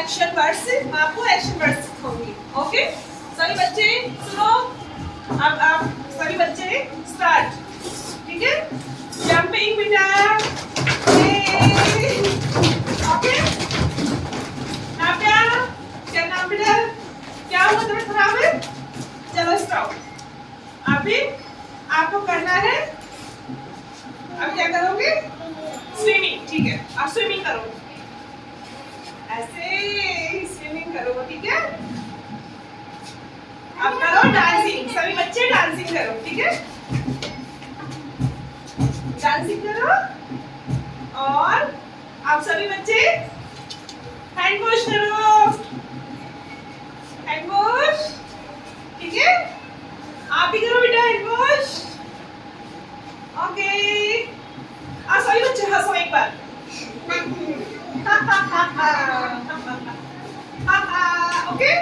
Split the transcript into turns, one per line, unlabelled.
Action words मैं आपको action words सिखाऊंगी। Okay सभी बच्चे सुनो, अब आप सभी बच्चे स्टार्ट, ठीक है? जंपिंग बेटा, ओके? नाव्या, क्या नाम बेटा? क्या हुआ, तबीयत खराब है? चलो स्टॉप। अभी आपको करना है, अब क्या करोगे? स्विमिंग, ठीक है? आप स्विमिंग करो, ऐसे स्विमिंग करो, ठीक है? अब करो डांसिंग, सभी बच्चे डांसिंग करो, ठीक है? डांसिंग करो और आप सभी बच्चे हैंड वॉश करो, हैंड वॉश, ठीक है? आप भी करो बेटा हैंड वॉश, ओके? आप सभी बच्चे हंसो एक बार, ओके?